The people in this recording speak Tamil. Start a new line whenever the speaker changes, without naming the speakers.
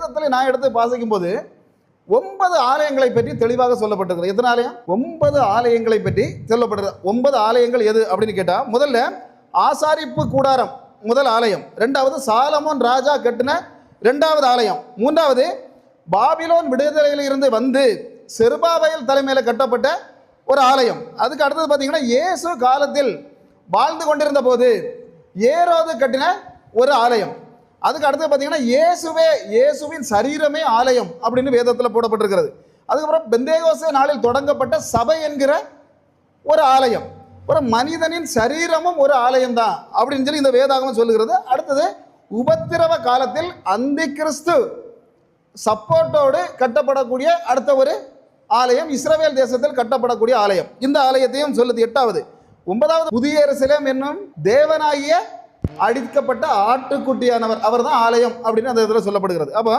வேதத்தில் நான் எடுத்து வாசிக்கும் போது 9 ஆலயங்களை பற்றி தெளிவாக சொல்லப்பட்டிருக்கிறது. எத்தனை ஆலயம்? 9 ஆலயங்களை பற்றி சொல்லப்படுறது. 9 ஆலயங்கள் எது அப்படின்னு கேட்டால், முதல்ல ஆசாரிப்பு கூடாரம் முதல் ஆலயம், ரெண்டாவது சாலமோன் ராஜா கட்டின 2வது ஆலயம், 3வது பாபிலோன் விடுதலையில் இருந்து வந்து செருபாபேல் தலைமையில் கட்டப்பட்ட ஒரு ஆலயம். அதுக்கு அடுத்தது பார்த்தீங்கன்னா இயேசு காலத்தில் வாழ்ந்து கொண்டிருந்த போது ஏரோது கட்டின ஒரு ஆலயம். அதுக்கு அடுத்து பார்த்தீங்கன்னா இயேசுவின் சரீரமே ஆலயம் அப்படின்னு வேதத்தில் போடப்பட்டிருக்கிறது. அதுக்கப்புறம் பெந்தேகோஸ்தே நாளில் தொடங்கப்பட்ட சபை என்கிற ஒரு ஆலயம். ஒரு மனிதனின் சரீரமும் ஒரு ஆலயம் தான் அப்படின்னு சொல்லி இந்த வேதாகமம் சொல்லுகிறது. அடுத்தது உபத்திரவ காலத்தில் அந்தி கிறிஸ்து சப்போர்ட்டோடு கட்டப்படக்கூடிய அடுத்த ஒரு ஆலயம், இஸ்ரவேல் தேசத்தில் கட்டப்படக்கூடிய ஆலயம். இந்த ஆலயத்தையும் சொல்லுது. 8வது 9வது புதிய எருசலேம் என்னும் தேவனாகிய அடிக்கப்பட்ட ஆட்டுக்குட்டியானவர், அவர் தான் ஆலயம் அப்படின்னு அந்த இதில் சொல்லப்படுகிறது. அப்போ